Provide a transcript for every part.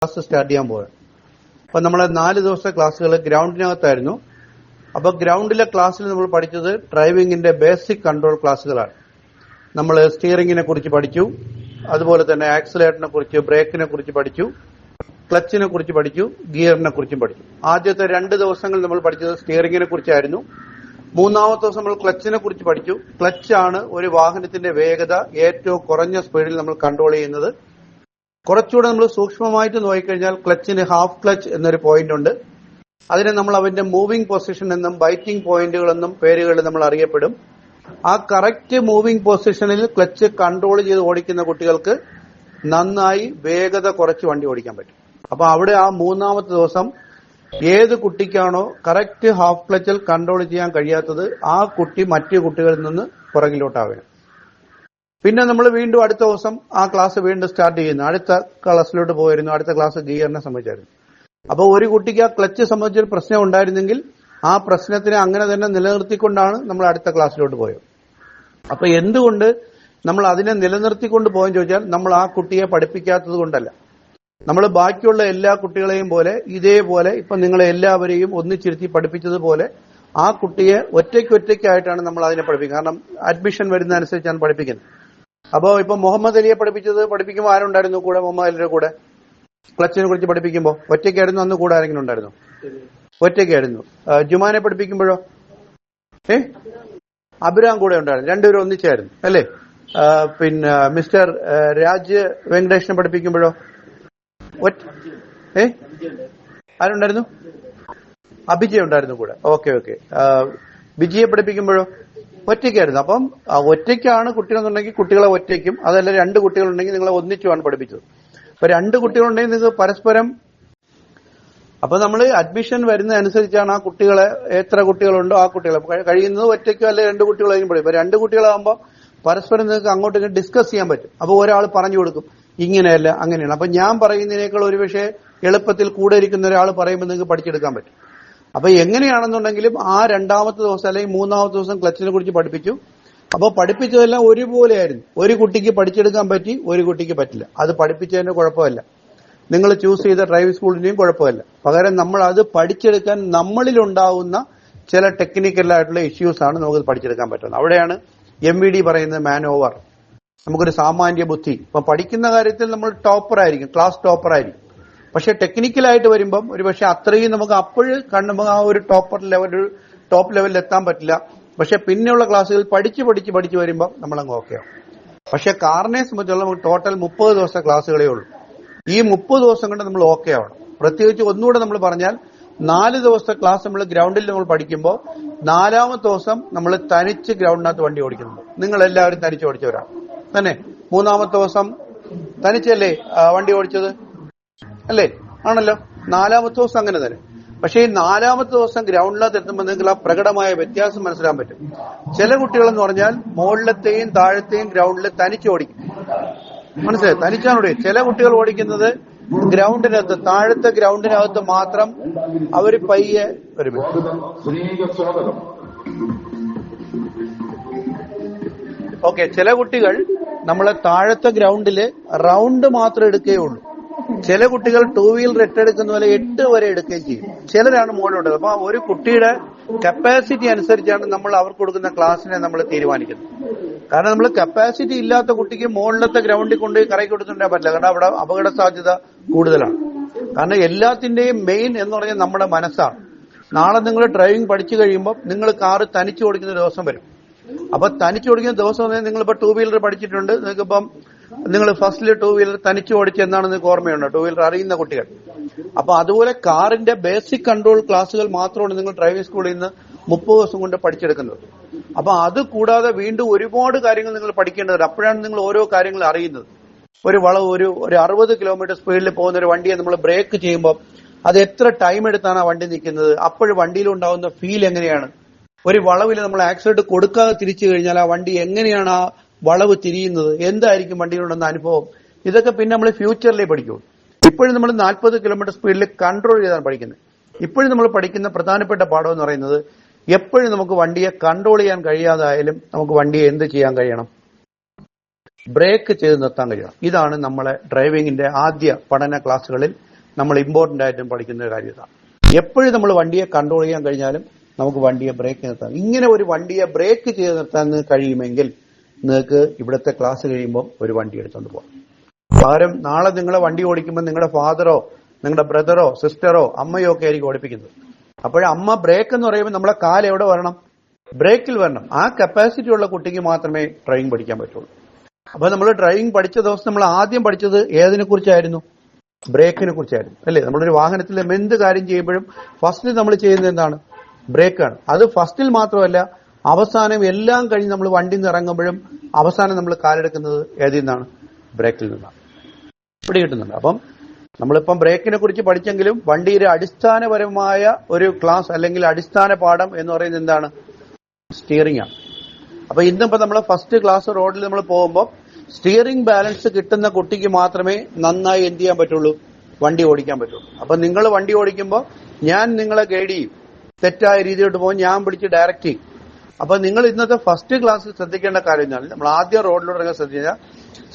Class start ചെയ്യാൻ പോവുകയാണ്. അപ്പൊ നമ്മളെ 4 ദിവസത്തെ ക്ലാസ്സുകൾ ഗ്രൗണ്ടിനകത്തായിരുന്നു. അപ്പൊ ഗ്രൗണ്ടിലെ ക്ലാസ്സിൽ നമ്മൾ പഠിച്ചത് ഡ്രൈവിംഗിന്റെ ബേസിക് കൺട്രോൾ ക്ലാസ്സുകളാണ്. നമ്മൾ സ്റ്റിയറിംഗിനെ കുറിച്ച് പഠിച്ചു, അതുപോലെ തന്നെ ആക്സിലേറ്ററിനെ കുറിച്ച്, ബ്രേക്കിനെ കുറിച്ച് പഠിച്ചു, ക്ലച്ചിനെ കുറിച്ച് പഠിച്ചു, ഗിയറിനെ കുറിച്ചും പഠിച്ചു. ആദ്യത്തെ 2 ദിവസങ്ങൾ നമ്മൾ പഠിച്ചത് സ്റ്റിയറിംഗിനെ കുറിച്ചായിരുന്നു. 3-ാമത്തെ ദിവസം നമ്മൾ ക്ലച്ചിനെ കുറിച്ച് പഠിച്ചു. ക്ലച്ചാണ് ഒരു വാഹനത്തിന്റെ വേഗത ഏറ്റവും കുറഞ്ഞ സ്പീഡിൽ നമ്മൾ കൺട്രോൾ ചെയ്യുന്നത്. കുറച്ചുകൂടെ നമ്മൾ സൂക്ഷ്മമായിട്ട് നോക്കിക്കഴിഞ്ഞാൽ ക്ലച്ചിന് ഹാഫ് ക്ലച്ച് എന്നൊരു പോയിന്റ് ഉണ്ട്. അതിനെ നമ്മൾ അവന്റെ മൂവിംഗ് പൊസിഷൻ എന്നും ബൈറ്റിംഗ് പോയിന്റുകൾ എന്നും പേരുകളിൽ നമ്മൾ അറിയപ്പെടും. ആ കറക്റ്റ് മൂവിംഗ് പൊസിഷനിൽ ക്ലച്ച് കൺട്രോൾ ചെയ്ത് ഓടിക്കുന്ന കുട്ടികൾക്ക് നന്നായി വേഗത കുറച്ച് വണ്ടി ഓടിക്കാൻ പറ്റും. അപ്പൊ അവിടെ ആ 3-ാമത്തെ ദിവസം ഏത് കുട്ടിക്കാണോ കറക്റ്റ് ഹാഫ് ക്ലച്ചിൽ കൺട്രോൾ ചെയ്യാൻ കഴിയാത്തത് ആ കുട്ടി മറ്റു കുട്ടികളിൽ നിന്ന് പുറകിലോട്ടാവുകയാണ്. പിന്നെ നമ്മൾ വീണ്ടും അടുത്ത ദിവസം ആ ക്ലാസ് വീണ്ടും സ്റ്റാർട്ട് ചെയ്യുന്നു. അടുത്ത ക്ലാസ്സിലോട്ട് പോയിരുന്നു. അടുത്ത ക്ലാസ് ഗിയറിനെ സംബന്ധിച്ചായിരുന്നു. അപ്പോൾ ഒരു കുട്ടിക്ക് ആ ക്ലച്ച് സംബന്ധിച്ചൊരു പ്രശ്നം ഉണ്ടായിരുന്നെങ്കിൽ ആ പ്രശ്നത്തിനെ അങ്ങനെ തന്നെ നിലനിർത്തിക്കൊണ്ടാണ് നമ്മൾ അടുത്ത ക്ലാസ്സിലോട്ട് പോയത്. അപ്പൊ എന്തുകൊണ്ട് നമ്മൾ അതിനെ നിലനിർത്തിക്കൊണ്ട് പോയെന്ന് ചോദിച്ചാൽ നമ്മൾ ആ കുട്ടിയെ പഠിപ്പിക്കാത്തത് കൊണ്ടല്ല. നമ്മൾ ബാക്കിയുള്ള എല്ലാ കുട്ടികളെയും പോലെ ഇതേപോലെ ഇപ്പൊ നിങ്ങളെ എല്ലാവരെയും ഒന്നിച്ചിരുത്തി പഠിപ്പിച്ചതുപോലെ ആ കുട്ടിയെ ഒറ്റയ്ക്കായിട്ടാണ് നമ്മൾ അതിനെ പഠിപ്പിക്കുന്നത്. കാരണം അഡ്മിഷൻ വരുന്ന അനുസരിച്ചാണ് പഠിപ്പിക്കുന്നത്. അപ്പോ ഇപ്പൊ മുഹമ്മദ് അലിയെ പഠിപ്പിക്കുമ്പോൾ ആരുണ്ടായിരുന്നു കൂടെ? മുഹമ്മദ് അലിയുടെ കൂടെ ക്ലച്ചിനെ കുറിച്ച് പഠിപ്പിക്കുമ്പോൾ ഒറ്റയ്ക്കായിരുന്നു. അന്ന് കൂടെ ആരെങ്കിലും ഉണ്ടായിരുന്നു? ഒറ്റയ്ക്കായിരുന്നു. ജുമാനെ പഠിപ്പിക്കുമ്പോഴോ അഭിരാം കൂടെ ഉണ്ടായിരുന്നു. രണ്ടുപേരും ഒന്നിച്ചായിരുന്നു അല്ലേ? പിന്നെ മിസ്റ്റർ രാജ് വെങ്കടേഷിനെ പഠിപ്പിക്കുമ്പോഴോ ആരുണ്ടായിരുന്നു? അഭിജയ ഉണ്ടായിരുന്നു കൂടെ. ഓക്കെ. വിജയെ പഠിപ്പിക്കുമ്പോഴോ ഒറ്റയ്ക്കായിരുന്നു. അപ്പം ഒറ്റയ്ക്കാണ് കുട്ടികളെന്നുണ്ടെങ്കിൽ കുട്ടികളെ ഒറ്റയ്ക്കും, അതല്ല 2 കുട്ടികളുണ്ടെങ്കിൽ നിങ്ങളെ ഒന്നിച്ചുമാണ് പഠിപ്പിച്ചത്. അപ്പൊ 2 കുട്ടികളുണ്ടെങ്കിൽ നിങ്ങൾക്ക് പരസ്പരം അപ്പൊ നമ്മൾ അഡ്മിഷൻ വരുന്ന അനുസരിച്ചാണ് ആ കുട്ടികളെ എത്ര കുട്ടികളുണ്ടോ ആ കുട്ടികളെ കഴിയുന്നത് ഒറ്റയ്ക്കോ അല്ലെ 2 കുട്ടികളെയും പഠിക്കും. ഇപ്പൊ 2 കുട്ടികളാകുമ്പോൾ പരസ്പരം നിങ്ങൾക്ക് അങ്ങോട്ട് ഡിസ്കസ് ചെയ്യാൻ പറ്റും. അപ്പൊ ഒരാൾ പറഞ്ഞു കൊടുക്കും ഇങ്ങനെയല്ല അങ്ങനെയാണ്. അപ്പൊ ഞാൻ പറയുന്നതിനേക്കാൾ ഒരുപക്ഷെ എളുപ്പത്തിൽ കൂടെ ഇരിക്കുന്ന ഒരാൾ പറയുമ്പോൾ നിങ്ങൾക്ക് പഠിച്ചെടുക്കാൻ പറ്റും. അപ്പൊ എങ്ങനെയാണെന്നുണ്ടെങ്കിലും ആ 2-ാമത്തെ ദിവസം അല്ലെങ്കിൽ 3-ാമത്തെ ദിവസം ക്ലച്ചിനെ കുറിച്ച് പഠിപ്പിച്ചു. അപ്പൊ പഠിപ്പിച്ചതെല്ലാം ഒരുപോലെയായിരുന്നു. ഒരു കുട്ടിക്ക് പഠിച്ചെടുക്കാൻ പറ്റി, ഒരു കുട്ടിക്ക് പറ്റില്ല. അത് പഠിപ്പിച്ചതിന്റെ കുഴപ്പമല്ല, നിങ്ങൾ ചൂസ് ചെയ്ത ഡ്രൈവിംഗ് സ്കൂളിന്റെയും കുഴപ്പമല്ല. പകരം നമ്മൾ അത് പഠിച്ചെടുക്കാൻ നമ്മളിലുണ്ടാവുന്ന ചില ടെക്നിക്കലായിട്ടുള്ള ഇഷ്യൂസ് ആണ് നമുക്ക് പഠിച്ചെടുക്കാൻ പറ്റുന്നത്. അവിടെയാണ് MVD പറയുന്നത് മാൻ ഓവർ. നമുക്കൊരു സാമാന്യ ബുദ്ധി. ഇപ്പൊ പഠിക്കുന്ന കാര്യത്തിൽ നമ്മൾ ടോപ്പറായിരിക്കും, ക്ലാസ് ടോപ്പറായിരിക്കും. പക്ഷെ ടെക്നിക്കലായിട്ട് വരുമ്പം ഒരുപക്ഷെ അത്രയും നമുക്ക് അപ്പോഴും കണ്ടുമ്പോൾ ആ ഒരു ടോപ്പ് ലെവലിൽ എത്താൻ പറ്റില്ല. പക്ഷെ പിന്നെയുള്ള ക്ലാസ്സുകൾ പഠിച്ച് വരുമ്പോൾ നമ്മളങ്ങ് ഓക്കെ ആവും. പക്ഷെ കാറിനെ സംബന്ധിച്ചുള്ള നമുക്ക് ടോട്ടൽ 30 ദിവസത്തെ ക്ലാസ്സുകളേ ഉള്ളൂ. ഈ 30 ദിവസം കൊണ്ട് നമ്മൾ ഓക്കെ ആവണം. പ്രത്യേകിച്ച് ഒന്നുകൂടെ നമ്മൾ പറഞ്ഞാൽ 4 ദിവസത്തെ ക്ലാസ് നമ്മൾ ഗ്രൗണ്ടിൽ നമ്മൾ പഠിക്കുമ്പോൾ 4-ാമത്തെ ദിവസം നമ്മൾ തനിച്ച് ഗ്രൗണ്ടിനകത്ത് വണ്ടി ഓടിക്കുന്നുണ്ട്. നിങ്ങൾ എല്ലാവരും തനിച്ച് ഓടിച്ചവരാണ് തന്നെ. 3-ാമത്തെ ദിവസം തനിച്ചല്ലേ വണ്ടി ഓടിച്ചത് അല്ലേ? ആണല്ലോ. 4-ാമത്തെ ദിവസം അങ്ങനെ തന്നെ. പക്ഷേ ഈ 4-ാമത്തെ ദിവസം ഗ്രൗണ്ടിനകത്ത് എത്തുമ്പോൾ നിങ്ങൾക്ക് ആ പ്രകടമായ വ്യത്യാസം മനസ്സിലാൻ പറ്റും. ചില കുട്ടികളെന്ന് പറഞ്ഞാൽ മുകളിലത്തെയും താഴത്തെയും ഗ്രൗണ്ടിൽ തനിച്ച് ഓടിക്കും. മനസ്സിലായി? തനിച്ചാണ് ഓടിക്കുക. ചില കുട്ടികൾ ഓടിക്കുന്നത് ഗ്രൗണ്ടിനകത്ത്, താഴത്തെ ഗ്രൗണ്ടിനകത്ത് മാത്രം അവർ പയ്യെ വരും. ഓക്കെ, ചില കുട്ടികൾ നമ്മളെ താഴത്തെ ഗ്രൗണ്ടില് റൗണ്ട് മാത്രം എടുക്കുകയുള്ളൂ. ചില കുട്ടികൾ 2 വീലർ 8 എടുക്കുന്ന പോലെ 8 വരെ എടുക്കുകയും ചെയ്യും. ചിലരാണ് മുകളിലുള്ളത്. അപ്പൊ ഒരു കുട്ടിയുടെ കപ്പാസിറ്റി അനുസരിച്ചാണ് നമ്മൾ അവർക്ക് കൊടുക്കുന്ന ക്ലാസ്സിനെ നമ്മൾ തീരുമാനിക്കുന്നത്. കാരണം നമ്മൾ കപ്പാസിറ്റി ഇല്ലാത്ത കുട്ടിക്ക് മുകളിലത്തെ ഗ്രൗണ്ടിൽ കൊണ്ട് കറക്കി കൊടുത്തിട്ടുണ്ടാൻ പറ്റില്ല. കാരണം അവിടെ അപകട സാധ്യത കൂടുതലാണ്. കാരണം എല്ലാത്തിന്റെയും മെയിൻ എന്ന് പറഞ്ഞാൽ നമ്മുടെ മനസ്സാണ്. നാളെ നിങ്ങൾ ഡ്രൈവിംഗ് പഠിച്ചു കഴിയുമ്പോൾ നിങ്ങൾ കാറ് തനിച്ചു ഓടിക്കുന്ന ദിവസം വരും. അപ്പൊ തനിച്ചു ഓടിക്കുന്ന ദിവസം വന്നാൽ നിങ്ങളിപ്പോ 2 വീലർ പഠിച്ചിട്ടുണ്ട്. നിങ്ങൾക്കിപ്പം നിങ്ങൾ ഫസ്റ്റില് 2 വീലർ തനിച്ചു ഓടിച്ച് എന്നാണ് നിങ്ങൾക്ക് ഓർമ്മയുണ്ടോ? 2 വീലർ അറിയുന്ന കുട്ടികൾ. അപ്പൊ അതുപോലെ കാറിന്റെ ബേസിക് കൺട്രോൾ ക്ലാസ്സുകൾ മാത്രമാണ് നിങ്ങൾ ഡ്രൈവിംഗ് സ്കൂളിൽ നിന്ന് 30 ദിവസം കൊണ്ട് പഠിച്ചെടുക്കുന്നത്. അപ്പൊ അത് കൂടാതെ വീണ്ടും ഒരുപാട് കാര്യങ്ങൾ നിങ്ങൾ പഠിക്കേണ്ടതുണ്ട്. അപ്പോഴാണ് നിങ്ങൾ ഓരോ കാര്യങ്ങൾ അറിയുന്നത്. ഒരു വളവ് ഒരു 60 കിലോമീറ്റർ സ്പീഡിൽ പോകുന്ന ഒരു വണ്ടിയെ നമ്മൾ ബ്രേക്ക് ചെയ്യുമ്പോൾ അത് എത്ര ടൈം എടുത്താണ് ആ വണ്ടി നിൽക്കുന്നത്, അപ്പോഴും വണ്ടിയിലുണ്ടാവുന്ന ഫീൽ എങ്ങനെയാണ്, ഒരു വളവിൽ നമ്മൾ ആക്സിഡന്റ് കൊടുക്കാതെ തിരിച്ചു കഴിഞ്ഞാൽ ആ വണ്ടി എങ്ങനെയാണ് ആ വളവ് തിരിയുന്നത്, എന്തായിരിക്കും വണ്ടിയിലുണ്ടെന്ന അനുഭവം, ഇതൊക്കെ പിന്നെ നമ്മൾ ഫ്യൂച്ചറിലേ പഠിക്കൂ. ഇപ്പോഴും നമ്മൾ 40 കിലോമീറ്റർ സ്പീഡിൽ കൺട്രോൾ ചെയ്താണ് പഠിക്കുന്നത്. ഇപ്പോഴും നമ്മൾ പഠിക്കുന്ന പ്രധാനപ്പെട്ട പാഠം എന്ന് പറയുന്നത് എപ്പോഴും നമുക്ക് വണ്ടിയെ കൺട്രോൾ ചെയ്യാൻ കഴിയാതായാലും നമുക്ക് വണ്ടിയെ എന്ത് ചെയ്യാൻ കഴിയണം? ബ്രേക്ക് ചെയ്ത് നിർത്താൻ കഴിയണം. ഇതാണ് നമ്മളെ ഡ്രൈവിംഗിന്റെ ആദ്യ പഠന ക്ലാസ്സുകളിൽ നമ്മൾ ഇമ്പോർട്ടന്റ് ആയിട്ടും പഠിക്കുന്ന ഒരു കാര്യം ഇതാണ്. എപ്പോഴും നമ്മൾ വണ്ടിയെ കൺട്രോൾ ചെയ്യാൻ കഴിഞ്ഞാലും നമുക്ക് വണ്ടിയെ ബ്രേക്ക് നിർത്താം. ഇങ്ങനെ ഒരു വണ്ടിയെ ബ്രേക്ക് ചെയ്ത് നിർത്താൻ കഴിയുമെങ്കിൽ നിങ്ങൾക്ക് ഇവിടുത്തെ ക്ലാസ് കഴിയുമ്പോൾ ഒരു വണ്ടി എടുത്തുകൊണ്ട് പോകാം. പകരം നാളെ നിങ്ങളെ വണ്ടി ഓടിക്കുമ്പോൾ നിങ്ങളുടെ ഫാദറോ നിങ്ങളുടെ ബ്രദറോ സിസ്റ്ററോ അമ്മയോ ഒക്കെ ആയിരിക്കും ഓടിപ്പിക്കുന്നത്. അമ്മ ബ്രേക്ക് എന്ന് പറയുമ്പോൾ നമ്മളെ കാല് എവിടെ വരണം? ബ്രേക്കിൽ വരണം. ആ കപ്പാസിറ്റി ഉള്ള കുട്ടിക്ക് മാത്രമേ ഡ്രൈവിംഗ് പഠിക്കാൻ പറ്റുള്ളൂ. അപ്പൊ നമ്മൾ ഡ്രൈവിംഗ് പഠിച്ച ദിവസം നമ്മൾ ആദ്യം പഠിച്ചത് ഏതിനെ കുറിച്ചായിരുന്നു? ബ്രേക്കിനെ കുറിച്ചായിരുന്നു, അല്ലേ? നമ്മളൊരു വാഹനത്തിൽ എന്ത് കാര്യം ചെയ്യുമ്പോഴും ഫസ്റ്റിൽ നമ്മൾ ചെയ്യുന്നത് എന്താണ്? ബ്രേക്കാണ്. അത് ഫസ്റ്റിൽ മാത്രമല്ല, അവസാനം എല്ലാം കഴിഞ്ഞ് നമ്മൾ വണ്ടിയിൽ നിന്ന് ഇറങ്ങുമ്പോഴും അവസാനം നമ്മൾ കാലെടുക്കുന്നത് ഏതിൽ നിന്നാണ്? ബ്രേക്കിൽ നിന്നാണ്. പിടികിട്ടുന്നുണ്ട്? അപ്പം നമ്മളിപ്പം ബ്രേക്കിനെ കുറിച്ച് പഠിച്ചെങ്കിലും വണ്ടിയുടെ അടിസ്ഥാനപരമായ ഒരു ക്ലാസ് അല്ലെങ്കിൽ അടിസ്ഥാന പാഠം എന്ന് പറയുന്നത് എന്താണ്? സ്റ്റിയറിംഗ് ആണ്. അപ്പൊ ഇന്നിപ്പോ നമ്മളെ ഫസ്റ്റ് ക്ലാസ് റോഡിൽ നമ്മൾ പോകുമ്പോൾ സ്റ്റിയറിംഗ് ബാലൻസ് കിട്ടുന്ന കുട്ടിക്ക് മാത്രമേ നന്നായി എന്ത് ചെയ്യാൻ പറ്റുള്ളൂ? വണ്ടി ഓടിക്കാൻ പറ്റുള്ളൂ. അപ്പൊ നിങ്ങൾ വണ്ടി ഓടിക്കുമ്പോൾ ഞാൻ നിങ്ങളെ ഗൈഡ് ചെയ്യും. തെറ്റായ രീതിയിലോട്ട് പോകും, ഞാൻ പിടിച്ച് ഡയറക്റ്റ് ചെയ്യും. അപ്പൊ നിങ്ങൾ ഇന്നത്തെ ഫസ്റ്റ് ക്ലാസ്സിൽ ശ്രദ്ധിക്കേണ്ട കാര്യം എന്താണ്? നമ്മൾ ആദ്യം റോഡിലൂടെ ശ്രദ്ധിച്ചാൽ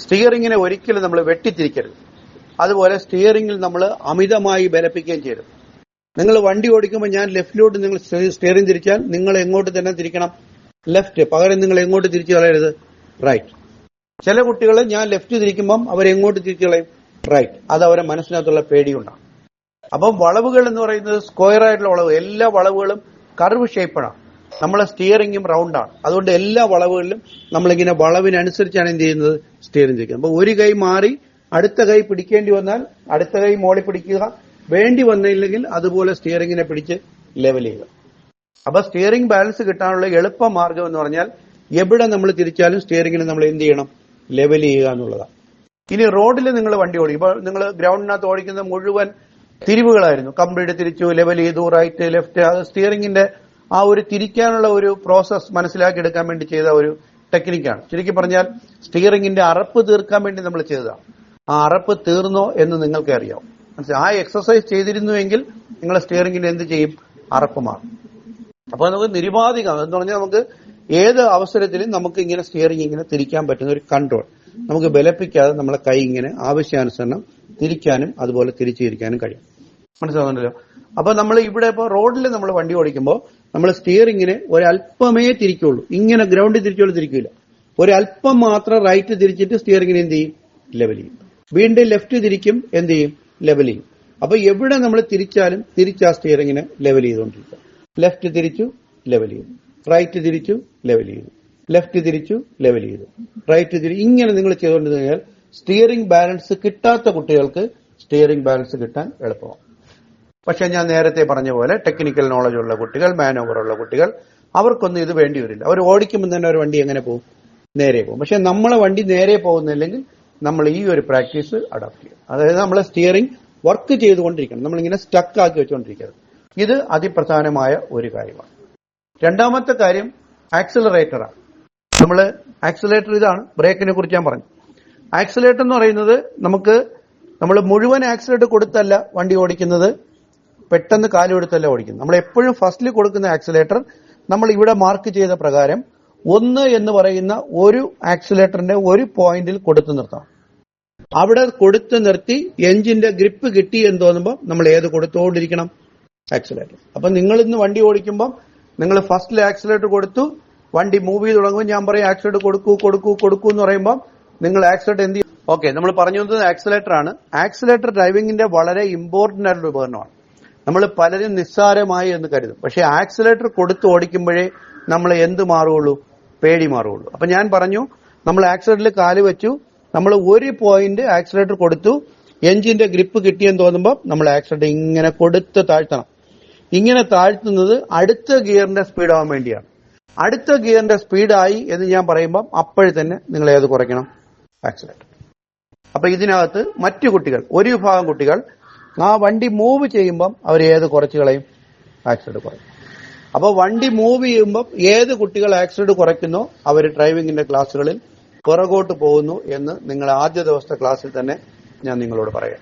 സ്റ്റിയറിംഗിനെ ഒരിക്കലും നമ്മൾ വെട്ടിത്തിരിക്കരുത്. അതുപോലെ സ്റ്റിയറിംഗിൽ നമ്മൾ അമിതമായി ബലപ്പിക്കുകയും ചെയ്യരുത്. നിങ്ങൾ വണ്ടി ഓടിക്കുമ്പോൾ ഞാൻ ലെഫ്റ്റിലോട്ട് നിങ്ങൾ സ്റ്റിയറിംഗ് തിരിച്ചാൽ നിങ്ങൾ എങ്ങോട്ട് തന്നെ തിരിക്കണം? ലെഫ്റ്റ്. പകരം നിങ്ങൾ എങ്ങോട്ട് തിരിച്ചു കളയരുത്? റൈറ്റ്. ചില കുട്ടികൾ ഞാൻ ലെഫ്റ്റ് തിരിക്കുമ്പം അവരെങ്ങോട്ട് തിരിച്ചു കളയും? റൈറ്റ്. അത് അവരെ മനസ്സിനകത്തുള്ള പേടിയുണ്ടാകും. അപ്പം വളവുകൾ എന്ന് പറയുന്നത് സ്ക്വയർ ആയിട്ടുള്ള വളവ്, എല്ലാ വളവുകളും കർവ് ഷേപ്പാണ്. നമ്മളെ സ്റ്റിയറിംഗും റൗണ്ടാണ്. അതുകൊണ്ട് എല്ലാ വളവുകളിലും നമ്മളിങ്ങനെ വളവിനനുസരിച്ചാണ് എന്ത് ചെയ്യുന്നത്? സ്റ്റിയറിംഗ് തിരിക്കുന്നത്. അപ്പൊ ഒരു കൈ മാറി അടുത്ത കൈ പിടിക്കേണ്ടി വന്നാൽ അടുത്ത കൈ മോളി പിടിക്കുക, വേണ്ടി വന്നില്ലെങ്കിൽ അതുപോലെ സ്റ്റിയറിംഗിനെ പിടിച്ച് ലെവൽ ചെയ്യുക. അപ്പൊ സ്റ്റിയറിംഗ് ബാലൻസ് കിട്ടാനുള്ള എളുപ്പ മാർഗം എന്ന് പറഞ്ഞാൽ എവിടെ നമ്മൾ തിരിച്ചാലും സ്റ്റിയറിംഗിനെ നമ്മൾ എന്ത് ചെയ്യണം? ലെവൽ ചെയ്യുക എന്നുള്ളതാണ്. ഇനി റോഡിൽ നിങ്ങൾ വണ്ടി ഓടിക്കും, ഇപ്പോൾ നിങ്ങൾ ഗ്രൗണ്ടിനകത്ത് ഓടിക്കുന്ന മുഴുവൻ തിരിവുകളായിരുന്നു. കംപ്ലീറ്റ് തിരിച്ചു, ലെവൽ ചെയ്തു, റൈറ്റ് ലെഫ്റ്റ്. അത് സ്റ്റിയറിംഗിന്റെ ആ ഒരു തിരിക്കാനുള്ള ഒരു പ്രോസസ് മനസ്സിലാക്കി എടുക്കാൻ വേണ്ടി ചെയ്ത ഒരു ടെക്നിക്കാണ്. ചുരുക്കി പറഞ്ഞാൽ സ്റ്റിയറിംഗിന്റെ അറപ്പ് തീർക്കാൻ വേണ്ടി നമ്മൾ ചെയ്തതാണ്. ആ അറപ്പ് തീർന്നോ എന്ന് നിങ്ങൾക്ക് അറിയാം. മനസ്സിലായി? ആ എക്സസൈസ് ചെയ്തിരുന്നുവെങ്കിൽ നിങ്ങൾ സ്റ്റിയറിംഗിന് എന്ത് ചെയ്യും? അറപ്പ് മാറും. അപ്പൊ നമുക്ക് നിരുപാധികം എന്ന് പറഞ്ഞാൽ നമുക്ക് ഏത് അവസരത്തിലും നമുക്ക് ഇങ്ങനെ സ്റ്റിയറിംഗ് ഇങ്ങനെ തിരിക്കാൻ പറ്റുന്ന ഒരു കൺട്രോൾ, നമുക്ക് ബലപ്പിക്കാതെ നമ്മളെ കൈ ഇങ്ങനെ ആവശ്യാനുസരണം തിരിക്കാനും അതുപോലെ തിരിച്ചിരിക്കാനും കഴിയും. മനസ്സിലാവുന്നുണ്ടല്ലോ? അപ്പൊ നമ്മൾ ഇവിടെ ഇപ്പോൾ റോഡിൽ നമ്മൾ വണ്ടി ഓടിക്കുമ്പോൾ നമ്മൾ സ്റ്റിയറിംഗിനെ ഒരല്പമേ തിരിക്കുള്ളൂ. ഇങ്ങനെ ഗ്രൗണ്ടിൽ തിരിച്ചോളൂ തിരിക്കില്ല. ഒരല്പം മാത്രം റൈറ്റ് തിരിച്ചിട്ട് സ്റ്റിയറിംഗിനെ എന്ത് ചെയ്യും? ലെവൽ ചെയ്യും. വീണ്ടും ലെഫ്റ്റ് തിരിക്കും, എന്ത് ചെയ്യും? ലെവൽ ചെയ്യും. അപ്പൊ എവിടെ നമ്മൾ തിരിച്ചാലും തിരിച്ചാ സ്റ്റിയറിംഗിനെ ലെവൽ ചെയ്തുകൊണ്ടിരിക്കുക. ലെഫ്റ്റ് തിരിച്ചു, ലെവൽ ചെയ്തു. റൈറ്റ് തിരിച്ചു, ലെവൽ ചെയ്തു. ലെഫ്റ്റ് തിരിച്ചു, ലെവൽ ചെയ്തു. റൈറ്റ് തിരിച്ചു. ഇങ്ങനെ നിങ്ങൾ ചെയ്തുകൊണ്ട് കഴിഞ്ഞാൽ സ്റ്റിയറിംഗ് ബാലൻസ് കിട്ടാത്ത കുട്ടികൾക്ക് സ്റ്റിയറിംഗ് ബാലൻസ് കിട്ടാൻ എളുപ്പമാണ്. പക്ഷെ ഞാൻ നേരത്തെ പറഞ്ഞ പോലെ ടെക്നിക്കൽ നോളജ് ഉള്ള കുട്ടികൾ, മാനോവർ ഉള്ള കുട്ടികൾ, അവർക്കൊന്നും ഇത് വേണ്ടി വരില്ല. അവർ ഓടിക്കുമ്പോൾ തന്നെ ഒരു വണ്ടി എങ്ങനെ പോകും? നേരെ പോകും. പക്ഷെ നമ്മളെ വണ്ടി നേരെ പോകുന്നില്ലെങ്കിൽ നമ്മൾ ഈ ഒരു പ്രാക്ടീസ് അഡോപ്റ്റ് ചെയ്യും. അതായത് നമ്മളെ സ്റ്റിയറിംഗ് വർക്ക് ചെയ്തുകൊണ്ടിരിക്കണം. നമ്മളിങ്ങനെ സ്റ്റക്ക് ആക്കി വെച്ചുകൊണ്ടിരിക്കരുത്. ഇത് അതിപ്രധാനമായ ഒരു കാര്യമാണ്. രണ്ടാമത്തെ കാര്യം ആക്സിലറേറ്ററാണ്. ആക്സിലറേറ്റർ ഇതാണ്. ബ്രേക്കിനെ കുറിച്ച് ഞാൻ പറഞ്ഞു. ആക്സിലറേറ്റർ എന്ന് പറയുന്നത് നമ്മൾ മുഴുവൻ ആക്സിലറേറ്റർ കൊടുത്തല്ല വണ്ടി ഓടിക്കുന്നത്, പെട്ടെന്ന് കാല് കൊടുത്തല്ല ഓടിക്കുന്നത്. നമ്മൾ എപ്പോഴും ഫസ്റ്റിൽ കൊടുക്കുന്ന ആക്സിലറേറ്റർ നമ്മൾ ഇവിടെ മാർക്ക് ചെയ്ത പ്രകാരം 1 എന്ന് പറയുന്ന ഒരു ആക്സിലറേറ്ററിന്റെ ഒരു പോയിന്റിൽ കൊടുത്തു നിർത്തണം. അവിടെ കൊടുത്തു നിർത്തി എഞ്ചിന്റെ ഗ്രിപ്പ് കിട്ടി എന്ന് തോന്നുമ്പോൾ നമ്മൾ ഏത് കൊടുത്തുകൊണ്ടിരിക്കണം? ആക്സിലറേറ്റർ. അപ്പൊ നിങ്ങൾ ഇന്ന് വണ്ടി ഓടിക്കുമ്പോൾ നിങ്ങൾ ഫസ്റ്റിൽ ആക്സിലറേറ്റർ കൊടുത്തു, വണ്ടി മൂവ് ചെയ്ത് തുടങ്ങുമ്പോൾ ഞാൻ പറയും ആക്സിലറേറ്റർ കൊടുക്കൂ എന്ന് പറയുമ്പോൾ നിങ്ങൾ ആക്സിലറേറ്റർ എന്ത് ചെയ്യും? ഓക്കെ, നമ്മൾ പറഞ്ഞു വന്നത് ആക്സിലറേറ്റർ ആണ്. ആക്സിലറേറ്റർ ഡ്രൈവിംഗിന്റെ വളരെ ഇമ്പോർട്ടന്റ് ആയിട്ടുള്ള ഉപകരണമാണ്. നമ്മൾ പലരും നിസ്സാരമായി എന്ന് കരുതും. പക്ഷെ ആക്സിലറേറ്റർ കൊടുത്ത് ഓടിക്കുമ്പോഴേ നമ്മൾ എന്ത് മാറുള്ളൂ? പേടി മാറുള്ളൂ. അപ്പൊ ഞാൻ പറഞ്ഞു, നമ്മൾ ആക്സിലറേറ്ററിൽ കാല് വെച്ചു, നമ്മൾ ഒരു പോയിന്റ് ആക്സിലറേറ്റർ കൊടുത്തു, എഞ്ചിന്റെ ഗ്രിപ്പ് കിട്ടിയെന്ന് തോന്നുമ്പോൾ നമ്മൾ ആക്സിലറേറ്റർ ഇങ്ങനെ കൊടുത്ത് താഴ്ത്തണം. ഇങ്ങനെ താഴ്ത്തുന്നത് അടുത്ത ഗിയറിന്റെ സ്പീഡാവാൻ വേണ്ടിയാണ്. അടുത്ത ഗിയറിന്റെ സ്പീഡായി എന്ന് ഞാൻ പറയുമ്പോൾ അപ്പോഴേ തന്നെ നിങ്ങൾ ഏത് കുറയ്ക്കണം? ആക്സിലറേറ്റർ. അപ്പൊ ഇതിനകത്ത് മറ്റു കുട്ടികൾ, ഒരു വിഭാഗം കുട്ടികൾ ആ വണ്ടി മൂവ് ചെയ്യുമ്പം അവർ ഏത് കുറച്ച് കളയും? ആക്സിലറേറ്റർ കുറയും. അപ്പൊ വണ്ടി മൂവ് ചെയ്യുമ്പോൾ ഏത് കുട്ടികൾ ആക്സിലറേറ്റർ കുറയ്ക്കുന്നോ അവർ ഡ്രൈവിംഗിന്റെ ക്ലാസ്സുകളിൽ പുറകോട്ട് പോകുന്നു എന്ന് നിങ്ങൾ ആദ്യ ദിവസത്തെ ക്ലാസ്സിൽ തന്നെ ഞാൻ നിങ്ങളോട് പറയാം.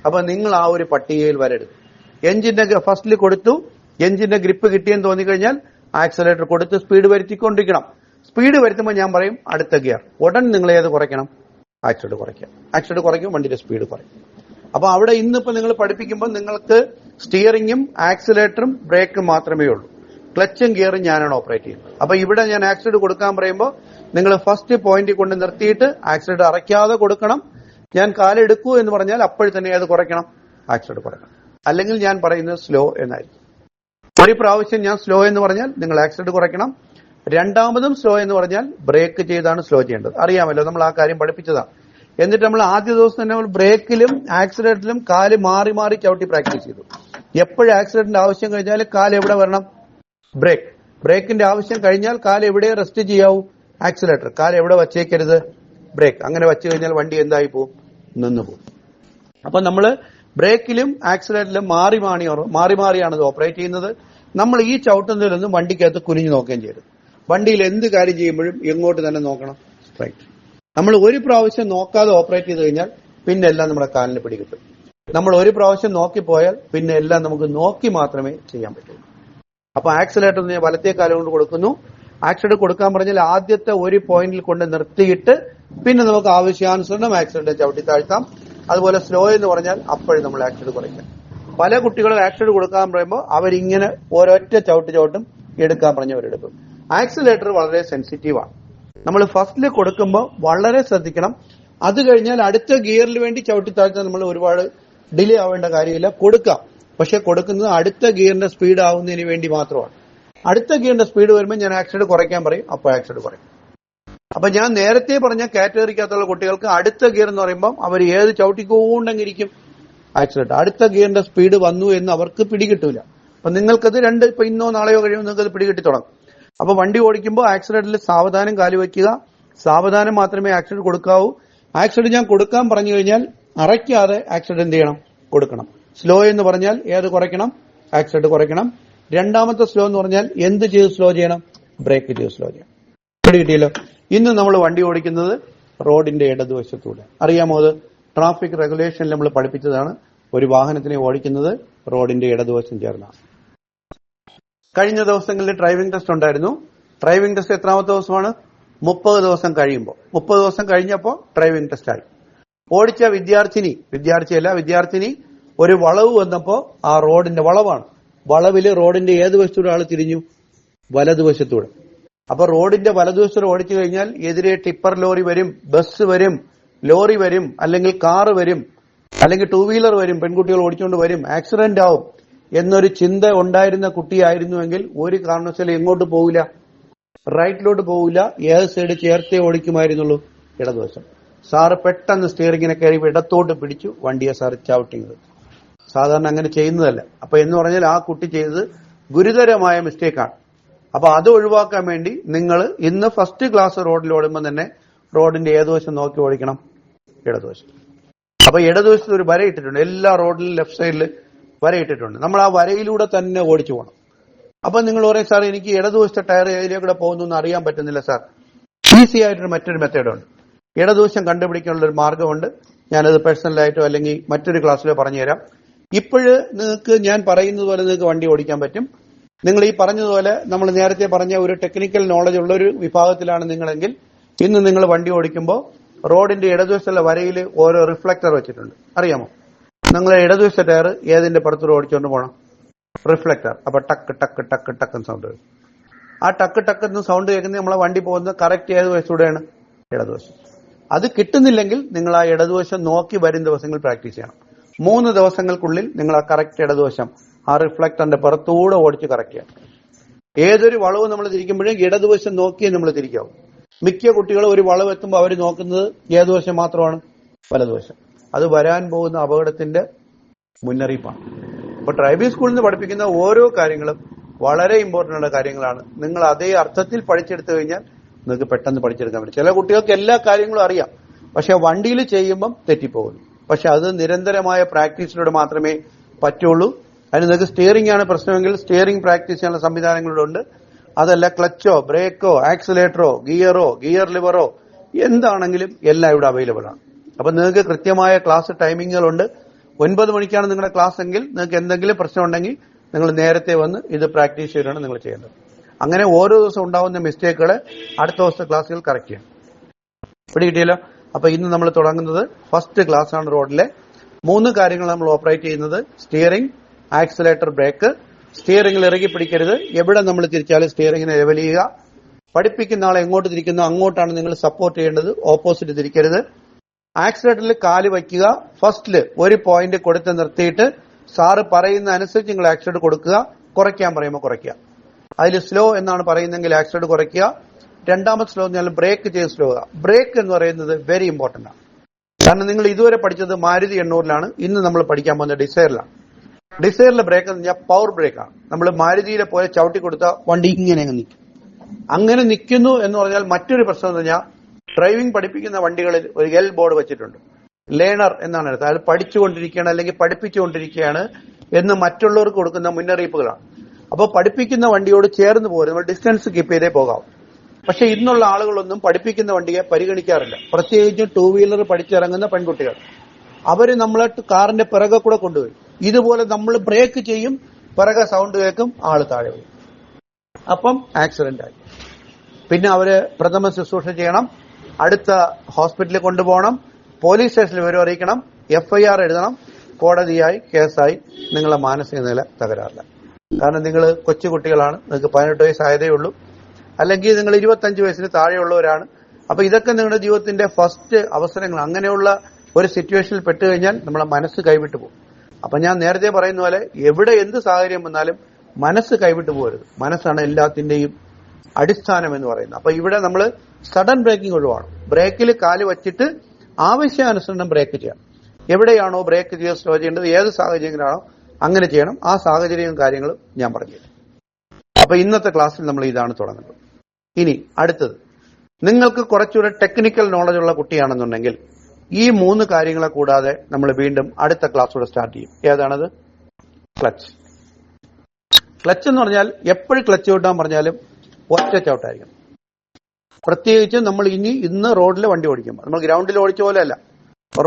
അപ്പൊ നിങ്ങൾ ആ ഒരു പട്ടികയിൽ വരരുത്. എഞ്ചിന്റെ ഫസ്റ്റിൽ കൊടുത്തു, എഞ്ചിന്റെ ഗ്രിപ്പ് കിട്ടിയെന്ന് തോന്നിക്കഴിഞ്ഞാൽ ആക്സിലറേറ്റർ കൊടുത്ത് സ്പീഡ് വരുത്തിക്കൊണ്ടിരിക്കണം. സ്പീഡ് വരുത്തുമ്പോൾ ഞാൻ പറയും അടുത്ത ഗിയർ. ഉടൻ നിങ്ങൾ ഏത് കുറയ്ക്കണം? ആക്സിലറേറ്റർ കുറയ്ക്കുക. ആക്സിലറേറ്റർ കുറയ്ക്കും, വണ്ടിയുടെ സ്പീഡ് കുറയ്ക്കും. അപ്പൊ അവിടെ ഇന്നിപ്പോ നിങ്ങൾ പഠിപ്പിക്കുമ്പോൾ നിങ്ങൾക്ക് സ്റ്റിയറിംഗും ആക്സിലേറ്ററും ബ്രേക്കും മാത്രമേ ഉള്ളൂ. ക്ലച്ചും ഗിയറും ഞാനാണ് ഓപ്പറേറ്റ് ചെയ്യുന്നത്. അപ്പൊ ഇവിടെ ഞാൻ ആക്സിലേറ്റർ കൊടുക്കാൻ പറയുമ്പോൾ നിങ്ങൾ ഫസ്റ്റ് പോയിന്റിൽ കൊണ്ട് നിർത്തിയിട്ട് ആക്സിലേറ്റർ അറയ്ക്കാതെ കൊടുക്കണം. ഞാൻ കാലെടുക്കൂ എന്ന് പറഞ്ഞാൽ അപ്പോൾ തന്നെ അത് കുറയ്ക്കണം, ആക്സിലേറ്റർ കുറയ്ക്കണം. അല്ലെങ്കിൽ ഞാൻ പറയുന്നത് സ്ലോ എന്നായിരിക്കും. ഒരു പ്രാവശ്യം ഞാൻ സ്ലോ എന്ന് പറഞ്ഞാൽ നിങ്ങൾ ആക്സിലേറ്റർ കുറയ്ക്കണം. രണ്ടാമതും സ്ലോ എന്ന് പറഞ്ഞാൽ ബ്രേക്ക് ചെയ്താണ് സ്ലോ ചെയ്യേണ്ടത്. അറിയാമല്ലോ, നമ്മൾ ആ കാര്യം പഠിപ്പിച്ചതാണ്. എന്നിട്ട് നമ്മൾ ആദ്യ ദിവസം തന്നെ നമ്മൾ ബ്രേക്കിലും ആക്സിലേറ്ററിലും കാല് മാറി മാറി ചവിട്ടി പ്രാക്ടീസ് ചെയ്തു. എപ്പോഴും ആക്സിലേറ്ററിന്റെ ആവശ്യം കഴിഞ്ഞാൽ കാല് എവിടെ വരണം? ബ്രേക്കിന്റെ ആവശ്യം കഴിഞ്ഞാൽ കാല് എവിടെ റെസ്റ്റ് ചെയ്യാവൂ? ആക്സിലേറ്റർ. കാല് എവിടെ വച്ചേക്കരുത്? ബ്രേക്ക്. അങ്ങനെ വച്ചു കഴിഞ്ഞാൽ വണ്ടി എന്തായി പോവും? നിന്ന് പോവും. അപ്പൊ നമ്മള് ബ്രേക്കിലും ആക്സിലേറ്ററിലും മാറി മാറിയാണ് ഇത് ഓപ്പറേറ്റ് ചെയ്യുന്നത്. നമ്മൾ ഈ ചവിട്ടുന്നതിലൊന്നും വണ്ടിക്കകത്ത് കുനിഞ്ഞു നോക്കുകയും ചെയ്യരുത്. വണ്ടിയിൽ എന്ത് കാര്യം ചെയ്യുമ്പോഴും എങ്ങോട്ട് തന്നെ നോക്കണം, സ്ട്രൈറ്റ്. നമ്മൾ ഒരു പ്രാവശ്യം നോക്കാതെ ഓപ്പറേറ്റ് ചെയ്ത് കഴിഞ്ഞാൽ പിന്നെ എല്ലാം നമ്മുടെ കാലിന് പിടികിട്ടും. നമ്മൾ ഒരു പ്രാവശ്യം നോക്കിപ്പോയാൽ പിന്നെ എല്ലാം നമുക്ക് നോക്കി മാത്രമേ ചെയ്യാൻ പറ്റുള്ളൂ. അപ്പൊ ആക്സിലേറ്റർ വലത്തേ കാലം കൊണ്ട് കൊടുക്കുന്നു. ആക്സിലേറ്റർ കൊടുക്കാൻ പറഞ്ഞാൽ ആദ്യത്തെ ഒരു പോയിന്റിൽ കൊണ്ട് നിർത്തിയിട്ട് പിന്നെ നമുക്ക് ആവശ്യാനുസരണം ആക്സിലേറ്റർ ചവിട്ടി താഴ്ത്താം. അതുപോലെ സ്ലോ എന്ന് പറഞ്ഞാൽ അപ്പോഴും നമ്മൾ ആക്സിലേറ്റർ കുറയ്ക്കാം. പല കുട്ടികളും ആക്സിലേറ്റർ കൊടുക്കാൻ പറയുമ്പോൾ അവരിങ്ങനെ ഒരൊറ്റ ചവിട്ടും എടുക്കാൻ പറഞ്ഞവരെടുക്കും. ആക്സിലേറ്റർ വളരെ സെൻസിറ്റീവാണ്. നമ്മൾ ഫസ്റ്റിൽ കൊടുക്കുമ്പോൾ വളരെ ശ്രദ്ധിക്കണം. അത് കഴിഞ്ഞാൽ അടുത്ത ഗിയറിൽ വേണ്ടി ചവിട്ടി താഴ്ത്താൻ നമ്മൾ ഒരുപാട് ഡിലേ ആവേണ്ട കാര്യമില്ല. കൊടുക്കാം, പക്ഷെ കൊടുക്കുന്നത് അടുത്ത ഗിയറിന്റെ സ്പീഡ് ആവുന്നതിന് വേണ്ടി മാത്രമാണ്. അടുത്ത ഗിയറിന്റെ സ്പീഡ് വരുമ്പോൾ ഞാൻ ആക്സിലേറ്റർ കുറയ്ക്കാൻ പറയും, അപ്പോൾ ആക്സിലേറ്റർ കുറയും. അപ്പൊ ഞാൻ നേരത്തെ പറഞ്ഞ കാറ്റഗറിക്കകത്തുള്ള കുട്ടികൾക്ക് അടുത്ത ഗിയർ എന്ന് പറയുമ്പോൾ അവർ ഏത് ചവിട്ടിക്കൊണ്ടെങ്കിരിക്കും ആക്സിലേറ്റർ. അടുത്ത ഗിയറിന്റെ സ്പീഡ് വന്നു എന്ന് അവർക്ക് പിടികിട്ടൂല. അപ്പൊ നിങ്ങൾക്കത് ഇപ്പൊ ഇന്നോ നാളെയോ കഴിയുമ്പോൾ നിങ്ങൾക്കത് പിടികിട്ടി തുടങ്ങും. അപ്പൊ വണ്ടി ഓടിക്കുമ്പോൾ ആക്സിലേറ്ററിൽ സാവധാനം കാല് വയ്ക്കുക, സാവധാനം മാത്രമേ ആക്സിലേറ്റർ കൊടുക്കാവൂ. ആക്സിലേറ്റർ ഞാൻ കൊടുക്കാൻ പറഞ്ഞു കഴിഞ്ഞാൽ അറയ്ക്കാതെ ആക്സിലേറ്റർ എന്ത് ചെയ്യണം? കൊടുക്കണം. സ്ലോ എന്ന് പറഞ്ഞാൽ ഏത് കുറയ്ക്കണം? ആക്സിലേറ്റർ കുറയ്ക്കണം. രണ്ടാമത്തെ സ്ലോ എന്ന് പറഞ്ഞാൽ എന്ത് ചെയ്ത് സ്ലോ ചെയ്യണം? ബ്രേക്ക് ചെയ്ത് സ്ലോ ചെയ്യണം. കിട്ടിയല്ലോ. ഇന്ന് നമ്മൾ വണ്ടി ഓടിക്കുന്നത് റോഡിന്റെ ഇടതുവശത്തൂടെ. അറിയാമോ? അത് ട്രാഫിക് റെഗുലേഷനിൽ നമ്മൾ പഠിപ്പിച്ചതാണ്. ഒരു വാഹനത്തിനെ ഓടിക്കുന്നത് റോഡിന്റെ ഇടതുവശം ചേർന്നാണ്. കഴിഞ്ഞ ദിവസങ്ങളിൽ ഡ്രൈവിംഗ് ടെസ്റ്റ് ഉണ്ടായിരുന്നു. ഡ്രൈവിംഗ് ടെസ്റ്റ് എത്രാമത്തെ ദിവസമാണ്? 30 ദിവസം കഴിയുമ്പോൾ. 30 ദിവസം കഴിഞ്ഞപ്പോൾ ഡ്രൈവിംഗ് ടെസ്റ്റ് ആയി. ഓടിച്ച വിദ്യാർത്ഥിനി ഒരു വളവ് വന്നപ്പോ ആ റോഡിന്റെ വളവാണ്. വളവില് റോഡിന്റെ ഏത് വശത്തൂടെ ആള് തിരിഞ്ഞു? വലതുവശത്തൂടെ. അപ്പൊ റോഡിന്റെ വലതുവശത്തൂടെ ഓടിച്ചു കഴിഞ്ഞാൽ എതിരെ ടിപ്പർ ലോറി വരും, ബസ് വരും, ലോറി വരും, അല്ലെങ്കിൽ കാറ് വരും, അല്ലെങ്കിൽ ടൂ വീലർ വരും, പെൺകുട്ടികൾ ഓടിച്ചുകൊണ്ട് വരും, ആക്സിഡന്റ് ആവും എന്നൊരു ചിന്ത ഉണ്ടായിരുന്ന കുട്ടിയായിരുന്നുവെങ്കിൽ ഒരു കാരണവശാലും എങ്ങോട്ട് പോവില്ല? റൈറ്റിലോട്ട് പോവില്ല. ഏത് സൈഡ് ചേർത്തേ ഓടിക്കുമായിരുന്നുള്ളൂ? ഇടതുവശം. സാറ് പെട്ടെന്ന് സ്റ്റിയറിംഗിനെ കയറി ഇടത്തോട്ട് പിടിച്ചു വണ്ടിയെ സാറ് ചവിട്ടിയത്. സാധാരണ അങ്ങനെ ചെയ്യുന്നതല്ല. അപ്പൊ എന്ന് പറഞ്ഞാൽ ആ കുട്ടി ചെയ്തത് ഗുരുതരമായ മിസ്റ്റേക്കാണ്. അപ്പൊ അത് ഒഴിവാക്കാൻ വേണ്ടി നിങ്ങൾ ഇന്ന് ഫസ്റ്റ് ക്ലാസ് റോഡിൽ ഓടുമ്പോൾ തന്നെ റോഡിന്റെ ഏതുവശം നോക്കി ഓടിക്കണം? ഇടതുവശം. അപ്പൊ ഇടതുവശത്ത് ഒരു വര ഇട്ടിട്ടുണ്ട്. എല്ലാ റോഡിലും ലെഫ്റ്റ് സൈഡിൽ വര ഇട്ടിട്ടുണ്ട്. നമ്മൾ ആ വരയിലൂടെ തന്നെ ഓടിച്ചു പോകണം. അപ്പൊ നിങ്ങൾ പറയും, സാർ എനിക്ക് ഇടതുവശത്തെ ടയർ ഏതിലേക്കൂടെ പോകുന്നു എന്ന് അറിയാൻ പറ്റുന്നില്ല സാർ. ഈസി ആയിട്ടൊരു മറ്റൊരു മെത്തേഡുണ്ട്. ഇടതുവശം കണ്ടുപിടിക്കാനുള്ള ഒരു മാർഗമുണ്ട്. ഞാനത് പേഴ്സണലായിട്ടോ അല്ലെങ്കിൽ മറ്റൊരു ക്ലാസ്സിലോ പറഞ്ഞുതരാം. ഇപ്പോഴ് നിങ്ങൾക്ക് ഞാൻ പറയുന്നത് പോലെ നിങ്ങൾക്ക് വണ്ടി ഓടിക്കാൻ പറ്റും. നിങ്ങൾ ഈ പറഞ്ഞതുപോലെ നമ്മൾ നേരത്തെ പറഞ്ഞ ഒരു ടെക്നിക്കൽ നോളജ് ഉള്ള ഒരു വിഭാഗത്തിലാണ് നിങ്ങളെങ്കിൽ ഇന്ന് നിങ്ങൾ വണ്ടി ഓടിക്കുമ്പോൾ റോഡിന്റെ ഇടതുവശത്തുള്ള വരയിൽ ഓരോ റിഫ്ലക്ടർ വെച്ചിട്ടുണ്ട്. അറിയാമോ? നിങ്ങൾ ഇടതുവശ ടയർ ഏതിന്റെ പുറത്തൂടെ ഓടിച്ചുകൊണ്ട് പോകണം? റിഫ്ലക്ടർ. അപ്പൊ ടക്ക് ടക്ക് ടക്ക് ടക്ക് സൗണ്ട് വരും. ആ ടക്ക് ടക്ക് എന്ന് സൗണ്ട് കേൾക്കുന്നത് നമ്മളെ വണ്ടി പോകുന്നത് കറക്റ്റ് ഏത് വശത്തൂടെയാണ്? ഇടതുവശം. അത് കിട്ടുന്നില്ലെങ്കിൽ നിങ്ങൾ ആ ഇടതുവശം നോക്കി വരും ദിവസങ്ങൾ പ്രാക്ടീസ് ചെയ്യണം. 3 ദിവസങ്ങൾക്കുള്ളിൽ നിങ്ങൾ ആ കറക്റ്റ് ഇടതുവശം ആ റിഫ്ലക്ടറിന്റെ പുറത്തൂടെ ഓടിച്ച് കറക്റ്റ് ചെയ്യണം. ഏതൊരു വളവ് നമ്മൾ തിരിക്കുമ്പോഴും ഇടതുവശം നോക്കിയേ നമ്മൾ തിരിക്കാവും. മിക്ക കുട്ടികളും ഒരു വളവ് എത്തുമ്പോൾ അവർ നോക്കുന്നത് ഏതുവശം മാത്രമാണ്? വലതുവശം. അത് വരാൻ പോകുന്ന അപകടത്തിന്റെ മുന്നറിയിപ്പാണ്. അപ്പൊ ഡ്രൈവിംഗ് സ്കൂളിൽ നിന്ന് പഠിപ്പിക്കുന്ന ഓരോ കാര്യങ്ങളും വളരെ ഇമ്പോർട്ടന്റ് ആയ കാര്യങ്ങളാണ്. നിങ്ങൾ അതേ അർത്ഥത്തിൽ പഠിച്ചെടുത്തു കഴിഞ്ഞാൽ നിങ്ങൾക്ക് പെട്ടെന്ന് പഠിച്ചെടുക്കാൻ പറ്റും. ചില കുട്ടികൾക്ക് എല്ലാ കാര്യങ്ങളും അറിയാം, പക്ഷെ വണ്ടിയിൽ ചെയ്യുമ്പം തെറ്റിപ്പോകുന്നു. പക്ഷെ അത് നിരന്തരമായ പ്രാക്ടീസിലൂടെ മാത്രമേ പറ്റുള്ളൂ. അതിന് നിങ്ങൾക്ക് സ്റ്റിയറിംഗ് ആണ് പ്രശ്നമെങ്കിൽ സ്റ്റിയറിംഗ് പ്രാക്ടീസ് ചെയ്യാനുള്ള സംവിധാനങ്ങളിവിടെ ഉണ്ട്. അതല്ല ക്ലച്ചോ ബ്രേക്കോ ആക്സിലേറ്ററോ ഗിയർ ലിവറോ എന്താണെങ്കിലും എല്ലാം ഇവിടെ അവൈലബിൾ ആണ്. അപ്പൊ നിങ്ങൾക്ക് കൃത്യമായ ക്ലാസ് ടൈമിങ്ങുകളുണ്ട്. 9 മണിക്കാണ് നിങ്ങളുടെ ക്ലാസ് എങ്കിൽ നിങ്ങൾക്ക് എന്തെങ്കിലും പ്രശ്നം ഉണ്ടെങ്കിൽ നിങ്ങൾ നേരത്തെ വന്ന് ഇത് പ്രാക്ടീസ് ചെയ്താണ് നിങ്ങൾ ചെയ്യേണ്ടത്. അങ്ങനെ ഓരോ ദിവസം ഉണ്ടാവുന്ന മിസ്റ്റേക്കുകളെ അടുത്ത ദിവസത്തെ ക്ലാസ്സുകൾ കറക്റ്റ് ചെയ്യണം. ഇവിടെ കിട്ടിയല്ലോ. അപ്പൊ ഇന്ന് നമ്മൾ തുടങ്ങുന്നത് ഫസ്റ്റ് ക്ലാസ് ആണ് റോഡിലെ. 3 കാര്യങ്ങൾ നമ്മൾ ഓപ്പറേറ്റ് ചെയ്യുന്നത്: സ്റ്റിയറിംഗ്, ആക്സിലേറ്റർ, ബ്രേക്ക്. സ്റ്റിയറിംഗിൽ ഇറങ്ങി പിടിക്കരുത്. എവിടെ നമ്മൾ തിരിച്ചാലും സ്റ്റിയറിംഗിനെ ലെവൽ ചെയ്യുക. പഠിപ്പിക്കുന്ന ആളെ എങ്ങോട്ട് തിരിക്കുന്നു അങ്ങോട്ടാണ് നിങ്ങൾ സപ്പോർട്ട് ചെയ്യേണ്ടത്, ഓപ്പോസിറ്റ് തിരിക്കരുത്. ആക്സിലേറ്ററിൽ കാല് വയ്ക്കുക. ഫസ്റ്റില് ഒരു പോയിന്റ് കൊടുത്ത് നിർത്തിയിട്ട് സാറ് പറയുന്ന അനുസരിച്ച് നിങ്ങൾ ആക്സിലേറ്റർ കൊടുക്കുക. കുറയ്ക്കാൻ പറയുമ്പോൾ കുറയ്ക്കുക. അതിൽ സ്ലോ എന്നാണ് പറയുന്നതെങ്കിൽ ആക്സിലേറ്റർ കുറയ്ക്കുക. രണ്ടാമത് സ്ലോ എന്ന് പറഞ്ഞാൽ ബ്രേക്ക് ചെയ്ത് സ്ലോ ആകുക. ബ്രേക്ക് എന്ന് പറയുന്നത് വെരി ഇമ്പോർട്ടന്റ് ആണ്. കാരണം നിങ്ങൾ ഇതുവരെ പഠിച്ചത് മാരുതി 800-ലാണ്. ഇന്ന് നമ്മൾ പഠിക്കാൻ പോകുന്നത് ഡിസയറിലാണ്. ഡിസയറിലെ ബ്രേക്ക് എന്ന് പറഞ്ഞാൽ പവർ ബ്രേക്കാണ്. നമ്മൾ മാരുതിയിലെ പോലെ ചവിട്ടി കൊടുത്താൽ വണ്ടി ഇങ്ങനെ നിൽക്കും. അങ്ങനെ നിൽക്കുന്നു എന്ന് പറഞ്ഞാൽ മറ്റൊരു പ്രശ്നം എന്ന് പറഞ്ഞാൽ ഡ്രൈവിംഗ് പഠിപ്പിക്കുന്ന വണ്ടികളിൽ ഒരു എൽ ബോർഡ് വെച്ചിട്ടുണ്ട്. ലേണർ എന്നാണ് എടുത്തത്. അത് പഠിച്ചുകൊണ്ടിരിക്കുകയാണ് അല്ലെങ്കിൽ പഠിപ്പിച്ചുകൊണ്ടിരിക്കുകയാണ് എന്ന് മറ്റുള്ളവർക്ക് കൊടുക്കുന്ന മുന്നറിയിപ്പുകളാണ്. അപ്പോൾ പഠിപ്പിക്കുന്ന വണ്ടിയോട് ചേർന്ന് പോരും, നമ്മൾ ഡിസ്റ്റൻസ് കീപ്പ് ചെയ്തേ പോകാം. പക്ഷെ ഇന്നുള്ള ആളുകളൊന്നും പഠിപ്പിക്കുന്ന വണ്ടിയെ പരിഗണിക്കാറില്ല. പ്രത്യേകിച്ചും 2 വീലർ പഠിച്ചിറങ്ങുന്ന പെൺകുട്ടികൾ. അവര് നമ്മളെ കാറിന്റെ പിറകെ കൂടെ കൊണ്ടുപോയി ഇതുപോലെ നമ്മൾ ബ്രേക്ക് ചെയ്യും, പിറകെ സൗണ്ട് കേൾക്കും, ആള് താഴെ വീഴും. അപ്പം ആക്സിഡന്റ് ആയി. പിന്നെ അവര് പ്രഥമ ശുശ്രൂഷ ചെയ്യണം, അടുത്ത ഹോസ്പിറ്റലിൽ കൊണ്ടുപോകണം, പോലീസ് സ്റ്റേഷനിൽ വിവരം അറിയിക്കണം, FIR എഴുതണം, കോടതിയായി കേസായി. നിങ്ങളെ മാനസിക നില തകരാറില്ല. കാരണം നിങ്ങൾ കൊച്ചുകുട്ടികളാണ്, നിങ്ങൾക്ക് 18 വയസ്സായതേ ഉള്ളൂ, അല്ലെങ്കിൽ നിങ്ങൾ 25 വയസ്സിന് താഴെയുള്ളവരാണ്. അപ്പൊ ഇതൊക്കെ നിങ്ങളുടെ ജീവിതത്തിന്റെ ഫസ്റ്റ് അവസരങ്ങൾ. അങ്ങനെയുള്ള ഒരു സിറ്റുവേഷനിൽ പെട്ടുകഴിഞ്ഞാൽ നമ്മളെ മനസ്സ് കൈവിട്ടു പോകും. അപ്പൊ ഞാൻ നേരത്തെ പറയുന്ന പോലെ എവിടെ എന്ത് സാഹചര്യം വന്നാലും മനസ്സ് കൈവിട്ടു പോകരുത്. മനസ്സാണ് എല്ലാത്തിന്റെയും അടിസ്ഥാനം എന്ന് പറയുന്നത്. അപ്പൊ ഇവിടെ നമ്മൾ സഡൻ ബ്രേക്കിംഗ് ഒഴിവാണ്. ബ്രേക്കിൽ കാല് വച്ചിട്ട് ആവശ്യാനുസരണം ബ്രേക്ക് ചെയ്യണം. എവിടെയാണോ ബ്രേക്ക് ചെയ്ത് സ്ലോ ചെയ്യേണ്ടത്, ഏത് സാഹചര്യത്തിലാണോ അങ്ങനെ ചെയ്യണം. ആ സാഹചര്യവും കാര്യങ്ങളും ഞാൻ പറഞ്ഞു. അപ്പൊ ഇന്നത്തെ ക്ലാസ്സിൽ നമ്മൾ ഇതാണ് തുടങ്ങുന്നത്. ഇനി അടുത്തത്, നിങ്ങൾക്ക് കുറച്ചുകൂടെ ടെക്നിക്കൽ നോളജ് ഉള്ള കുട്ടിയാണെന്നുണ്ടെങ്കിൽ ഈ 3 കാര്യങ്ങളെ കൂടാതെ നമ്മൾ വീണ്ടും അടുത്ത ക്ലാസ്സോടെ സ്റ്റാർട്ട് ചെയ്യും. ഏതാണത്? ക്ലച്ച്. ക്ലച്ച് എന്ന് പറഞ്ഞാൽ എപ്പോഴും ക്ലച്ച് ചവിട്ടാൻ പറഞ്ഞാലും ഒറ്റ ചവിട്ടായിരിക്കണം. പ്രത്യേകിച്ച് നമ്മൾ ഇന്ന് റോഡിൽ വണ്ടി ഓടിക്കുമ്പോൾ, നമ്മൾ ഗ്രൗണ്ടിൽ ഓടിച്ച പോലെയല്ല,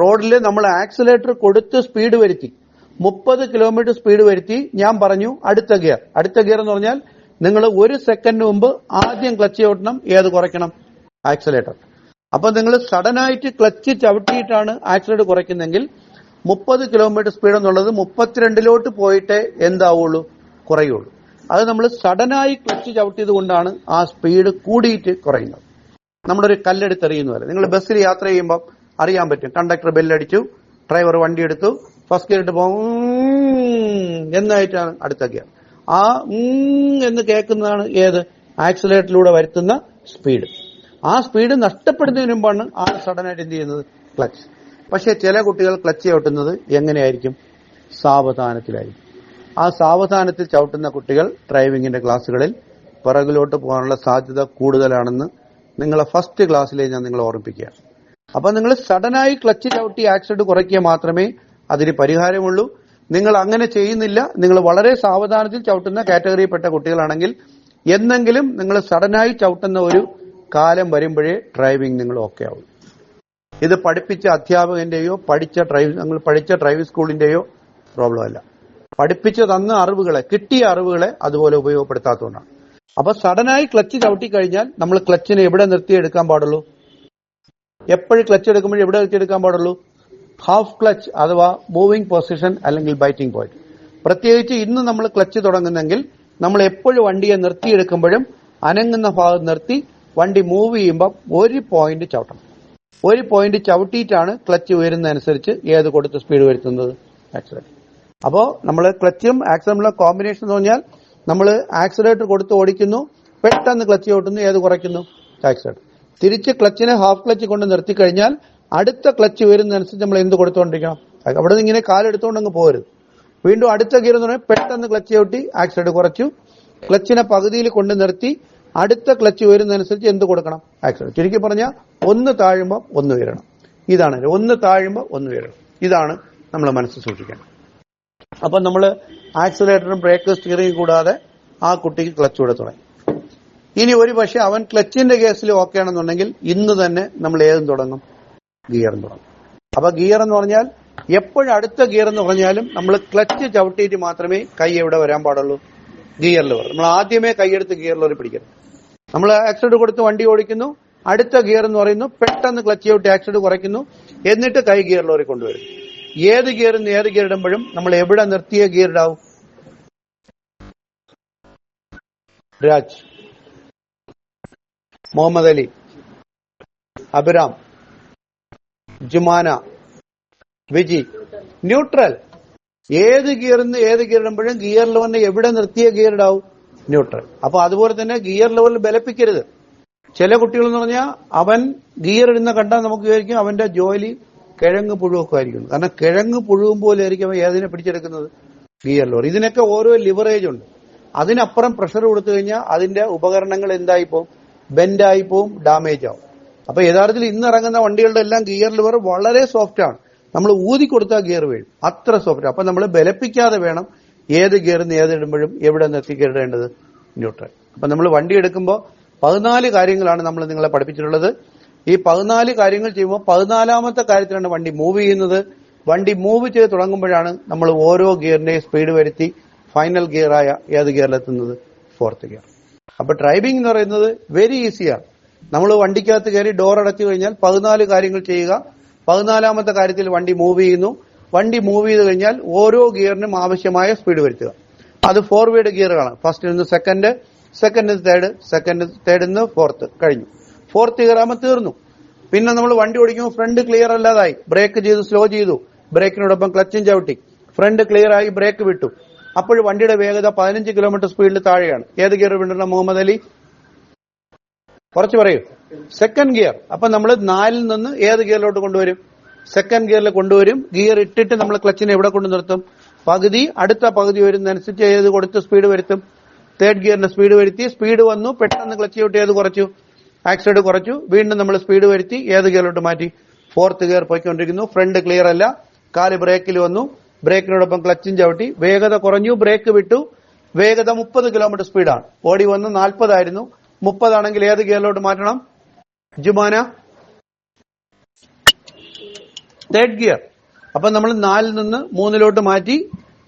റോഡിൽ നമ്മൾ ആക്സിലേറ്റർ കൊടുത്ത് സ്പീഡ് വരുത്തി 30 കിലോമീറ്റർ സ്പീഡ് വരുത്തി. ഞാൻ പറഞ്ഞു അടുത്ത ഗിയർ. അടുത്ത ഗിയർ എന്ന് പറഞ്ഞാൽ നിങ്ങൾ 1 സെക്കൻഡ് മുമ്പ് ആദ്യം ക്ലച്ച് ചവിട്ടണം. ഏത് കുറയ്ക്കണം? ആക്സിലേറ്റർ. അപ്പൊ നിങ്ങൾ സഡനായിട്ട് ക്ലച്ച് ചവിട്ടിയിട്ടാണ് ആക്സിലേറ്റർ കുറയ്ക്കുന്നെങ്കിൽ 30 കിലോമീറ്റർ സ്പീഡ് എന്നുള്ളത് 32 പോയിട്ടേ എന്താവുള്ളൂ? കുറയുള്ളൂ. അത് നമ്മൾ സഡനായി ക്ലച്ച് ചവിട്ടിയത് കൊണ്ടാണ് ആ സ്പീഡ് കൂടിയിട്ട് കുറയുന്നത്. നമ്മളൊരു കല്ലെടുത്തെറിയുന്ന പോലെ. നിങ്ങൾ ബസ്സിൽ യാത്ര ചെയ്യുമ്പോൾ അറിയാൻ പറ്റും. കണ്ടക്ടർ ബെല്ലടിച്ചു, ഡ്രൈവർ വണ്ടി എടുത്തു, ഫസ്റ്റ് ഗിയർ ഇട്ട് പോകും എന്നായിട്ടാണ് അടുത്ത ഗിയർ. ആ എന്ന് കേൾക്കുന്നതാണ് ഏത്? ആക്സിലേറ്ററിലൂടെ വരുത്തുന്ന സ്പീഡ്. ആ സ്പീഡ് നഷ്ടപ്പെടുന്നതിന് മുമ്പാണ് ആ സഡനായിട്ട് എന്ത് ചെയ്യുന്നത്? ക്ലച്ച്. പക്ഷെ ചില കുട്ടികൾ ക്ലച്ച് ചവിട്ടുന്നത് എങ്ങനെയായിരിക്കും? സാവധാനത്തിലായിരിക്കും. ആ സാവധാനത്തിൽ ചവിട്ടുന്ന കുട്ടികൾ ഡ്രൈവിംഗിന്റെ ക്ലാസ്സുകളിൽ പിറകിലോട്ട് പോകാനുള്ള സാധ്യത കൂടുതലാണെന്ന് നിങ്ങളെ ഫസ്റ്റ് ക്ലാസ്സിലെ ഞാൻ നിങ്ങളെ ഓർമ്മിപ്പിക്കുകയാണ്. അപ്പൊ നിങ്ങൾ സഡനായി ക്ലച്ച് ചവിട്ടി ആക്സിഡന്റ് കുറയ്ക്കുക മാത്രമേ അതിന് പരിഹാരമുള്ളൂ. നിങ്ങൾ അങ്ങനെ ചെയ്യുന്നില്ല, നിങ്ങൾ വളരെ സാവധാനത്തിൽ ചവിട്ടുന്ന കാറ്റഗറിയിൽപ്പെട്ട കുട്ടികളാണെങ്കിൽ എന്നെങ്കിലും നിങ്ങൾ സഡനായി ചവിട്ടുന്ന ഒരു കാലം വരുമ്പോഴേ ഡ്രൈവിംഗ് നിങ്ങൾ ഓക്കെ ആവും. ഇത് പഠിപ്പിച്ച അധ്യാപകന്റെയോ നിങ്ങൾ പഠിച്ച ഡ്രൈവിംഗ് സ്കൂളിന്റെയോ പ്രോബ്ലം അല്ല. പഠിപ്പിച്ചു തന്ന അറിവുകളെ, കിട്ടിയ അറിവുകളെ അതുപോലെ ഉപയോഗപ്പെടുത്താത്തതുകൊണ്ടാണ്. അപ്പൊ സഡനായി ക്ലച്ച് ചവിട്ടിക്കഴിഞ്ഞാൽ നമ്മൾ ക്ലച്ചിനെ എവിടെ നിർത്തിയെടുക്കാൻ പാടുള്ളൂ? എപ്പോഴും ക്ലച്ച് എടുക്കുമ്പോഴും എവിടെ നിർത്തിയെടുക്കാൻ പാടുള്ളൂ? ഹാഫ് ക്ലച്ച് അഥവാ മൂവിംഗ് പൊസിഷൻ അല്ലെങ്കിൽ ബൈറ്റിംഗ് പോയിന്റ്. പ്രത്യേകിച്ച് ഇന്ന് നമ്മൾ ക്ലച്ച് തുടങ്ങുന്നെങ്കിൽ നമ്മൾ എപ്പോഴും വണ്ടിയെ നിർത്തിയെടുക്കുമ്പോഴും അനങ്ങുന്ന ഭാഗം നിർത്തി വണ്ടി മൂവ് ചെയ്യുമ്പോൾ ഒരു പോയിന്റ് ചവിട്ടണം. ഒരു പോയിന്റ് ചവിട്ടിയിട്ടാണ് ക്ലച്ച് ഉയരുന്നതനുസരിച്ച് ഏത് കൊടുത്ത് സ്പീഡ് വരുത്തുന്നത്? ആക്സിലേറ്റർ. അപ്പോൾ നമ്മൾ ക്ലച്ചും ആക്സിലേറ്ററും കോമ്പിനേഷൻ എന്ന് പറഞ്ഞാൽ നമ്മൾ ആക്സിലേറ്റർ കൊടുത്ത് ഓടിക്കുന്നു, പെട്ടെന്ന് ക്ലച്ച് ചവിട്ടുന്നു, ഏത് കുറയ്ക്കുന്നു? ആക്സിലേറ്റർ. തിരിച്ച് ക്ലച്ചിനെ ഹാഫ് ക്ലച്ച് കൊണ്ട് നിർത്തിക്കഴിഞ്ഞാൽ അടുത്ത ക്ലച്ച് വരുന്നതനുസരിച്ച് നമ്മൾ എന്ത് കൊടുത്തുകൊണ്ടിരിക്കണം? അവിടെ നിന്ന് ഇങ്ങനെ കാലെടുത്തുകൊണ്ട് അങ്ങ് പോകരുത്. വീണ്ടും അടുത്ത ഗിയർ എന്ന് പറഞ്ഞാൽ പെട്ടെന്ന് ക്ലച്ച് ചവിട്ടി ആക്സിലേറ്റർ കുറച്ചു, ക്ലച്ചിനെ പകുതിയിൽ കൊണ്ട് നിർത്തി അടുത്ത ക്ലച്ച് വരുന്നതനുസരിച്ച് എന്ത് കൊടുക്കണം? ആക്സിലേറ്റർ. ചുരുക്കി പറഞ്ഞാൽ ഒന്ന് താഴുമ്പോൾ ഒന്ന് ഉയരണം. ഇതാണ് ഒന്ന് താഴുമ്പോൾ ഒന്ന് ഉയരണം. ഇതാണ് നമ്മൾ മനസ്സിൽ സൂക്ഷിക്കേണ്ടത്. അപ്പൊ നമ്മൾ ആക്സിലേറ്ററും ബ്രേക്ക് സ്റ്റിയറിംഗ് കൂടാതെ ആ കുട്ടിക്ക് ക്ലച്ച് കൂടെ തുടങ്ങി. ഇനി ഒരു പക്ഷെ അവൻ ക്ലച്ചിന്റെ കേസിൽ ഓക്കെ ആണെന്നുണ്ടെങ്കിൽ ഇന്ന് തന്നെ നമ്മൾ ഏതും തുടങ്ങും? ഗിയറും തുടങ്ങും. അപ്പൊ ഗിയർ എന്ന് പറഞ്ഞാൽ എപ്പോഴും അടുത്ത ഗിയർ എന്ന് പറഞ്ഞാലും നമ്മൾ ക്ലച്ച് ചവിട്ടിയിട്ട് മാത്രമേ കൈ എവിടെ വരാൻ പാടുള്ളൂ? ഗിയറിൽ വരും. നമ്മൾ ആദ്യമേ കൈയെടുത്ത് ഗിയറിൽ പിടിക്കരുത്. നമ്മൾ ആക്സിഡന്റ് കൊടുത്ത് വണ്ടി ഓടിക്കുന്നു, അടുത്ത ഗിയർ എന്ന് പറയുന്നു പെട്ടെന്ന് ക്ലച്ച് ചവിട്ടി ആക്സിഡന്റ് കുറയ്ക്കുന്നു, എന്നിട്ട് കൈ ഗിയറിലോറി കൊണ്ടുവരും. ഏത് ഗിയറിൽ നിന്ന് ഏത് ഗിയർ ഇടുമ്പോഴും നമ്മൾ എവിടെ നിർത്തിയ ഗിയർ ഇടാവും? രാജ്, മുഹമ്മദ് അലി, അബിറാം, ജുമാന, വിജി. ന്യൂട്രൽ. ഏത് ഗിയറിൽ നിന്ന് ഏത് ഗിയർ ഇടുമ്പോഴും ഗിയറിൽ വന്ന് എവിടെ നിർത്തിയ ഗിയർ ഇടാവും? ന്യൂട്രൽ. അപ്പൊ അതുപോലെ തന്നെ ഗിയർ ലെവൽ ബലപ്പിക്കരുത്. ചില കുട്ടികൾ എന്ന് പറഞ്ഞാൽ അവൻ ഗിയർ ഇടുന്ന കണ്ടാൽ നമുക്ക് വിചാരിക്കും അവന്റെ ജോലി കിഴങ്ങ് പുഴുവൊക്കെ ആയിരിക്കും. കാരണം കിഴങ്ങ് പുഴുവും പോലെ ആയിരിക്കും അവൻ ഏതിനെ പിടിച്ചെടുക്കുന്നത്? Gear level. ഇതിനൊക്കെ ഓരോ ലിവറേജ് ഉണ്ട്. അതിനപ്പുറം പ്രഷർ കൊടുത്തു കഴിഞ്ഞാൽ അതിന്റെ ഉപകരണങ്ങൾ എന്തായി പോവും? ബെൻഡായി പോവും, ഡാമേജ് ആവും. അപ്പൊ യഥാർത്ഥത്തിൽ ഇന്ന് ഇറങ്ങുന്ന വണ്ടികളുടെ എല്ലാം ഗിയർ ലിവർ വളരെ സോഫ്റ്റ് ആണ്. നമ്മൾ ഊതി കൊടുത്താൽ ഗിയർ വീഴും, അത്ര സോഫ്റ്റ്. അപ്പൊ നമ്മൾ ബലപ്പിക്കാതെ വേണം ഏത് ഗിയറിൽ നിന്ന് ഏത് ഇടുമ്പോഴും എവിടെ നിർത്തി ഇടേണ്ടത്? ന്യൂട്രൽ. അപ്പൊ നമ്മൾ വണ്ടി എടുക്കുമ്പോൾ 14 കാര്യങ്ങളാണ് നമ്മൾ നിങ്ങളെ പഠിപ്പിച്ചിട്ടുള്ളത്. ഈ 14 കാര്യങ്ങൾ ചെയ്യുമ്പോൾ 14ാമത്തെ കാര്യത്തിലാണ് വണ്ടി മൂവ് ചെയ്യുന്നത്. വണ്ടി മൂവ് ചെയ്ത് തുടങ്ങുമ്പോഴാണ് നമ്മൾ ഓരോ ഗിയറിന്റെയും സ്പീഡ് വരുത്തി ഫൈനൽ ഗിയറായ ഏത് ഗിയറിലെത്തുന്നത്? 4th gear. അപ്പൊ ഡ്രൈവിംഗ് എന്ന് പറയുന്നത് വെരി ഈസിയാണ്. നമ്മൾ വണ്ടിക്കകത്ത് കയറി ഡോർ അടച്ചു കഴിഞ്ഞാൽ 14 കാര്യങ്ങൾ ചെയ്യുക. 14ാമത്തെ കാര്യത്തിൽ വണ്ടി മൂവ് ചെയ്യുന്നു. വണ്ടി മൂവ് ചെയ്ത് കഴിഞ്ഞാൽ ഓരോ ഗിയറിനും ആവശ്യമായ സ്പീഡ് വരുത്തുക. അത് ഫോർവേഡ് ഗിയറുകളാണ്. ഫസ്റ്റിൽ നിന്ന് സെക്കൻഡ്, സെക്കൻഡിൽ തേർഡ്, തേർഡിൽ നിന്ന് ഫോർത്ത്. കഴിഞ്ഞു. 4th ഗിയർ ആകുമ്പോൾ തീർന്നു. പിന്നെ നമ്മൾ വണ്ടി ഓടിക്കുമ്പോൾ ഫ്രണ്ട് ക്ലിയർ അല്ലാതായി, ബ്രേക്ക് ചെയ്തു, സ്ലോ ചെയ്തു, ബ്രേക്കിനോടൊപ്പം ക്ലച്ചും ചവിട്ടി, ഫ്രണ്ട് ക്ലിയർ ആയി, ബ്രേക്ക് വിട്ടു. അപ്പോൾ വണ്ടിയുടെ വേഗത 15 കിലോമീറ്റർ സ്പീഡിൽ താഴെയാണ്. ഏത് ഗിയർ വിടണം മുഹമ്മദ് അലി? കുറച്ച് പറയൂ. Second gear. അപ്പൊ നമ്മൾ 4ൽ നിന്ന് ഏത് ഗിയറിലോട്ട് കൊണ്ടുവരും? സെക്കൻഡ് ഗിയറിൽ കൊണ്ടുവരും. ഗിയർ ഇട്ടിട്ട് നമ്മൾ ക്ലച്ചിനെ എവിടെ കൊണ്ടു നിർത്തും? പകുതി, അടുത്ത പകുതി വരുന്നതനുസരിച്ച് ഏത് കൊടുത്ത് സ്പീഡ് വരുത്തും? തേർഡ് ഗിയറിന്റെ സ്പീഡ് വരുത്തി. സ്പീഡ് വന്നു, പെട്ടെന്ന് ക്ലച്ച് ഔട്ട് ഏത് കുറച്ചു? ആക്സിലേറ്റർ കുറച്ചു. വീണ്ടും നമ്മൾ സ്പീഡ് വരുത്തി ഏത് ഗിയറിലോട്ട് മാറ്റി? 4th ഗിയർ പോയിക്കൊണ്ടിരിക്കുന്നു. ഫ്രണ്ട് ക്ലിയർ അല്ല, കാല് ബ്രേക്കിൽ വന്നു, ബ്രേക്കിനോടൊപ്പം ക്ലച്ചും ചവിട്ടി, വേഗത കുറഞ്ഞു, ബ്രേക്ക് വിട്ടു. വേഗത 30 കിലോമീറ്റർ സ്പീഡാണ്. ഓടി വന്ന് 40 ആയിരുന്നു. 30 ആണെങ്കിൽ ഏത് ഗിയറിലോട്ട് മാറ്റണം? ജുമാന? Third gear. അപ്പൊ നമ്മൾ 4ൽ നിന്ന് 3ലോട്ട് മാറ്റി.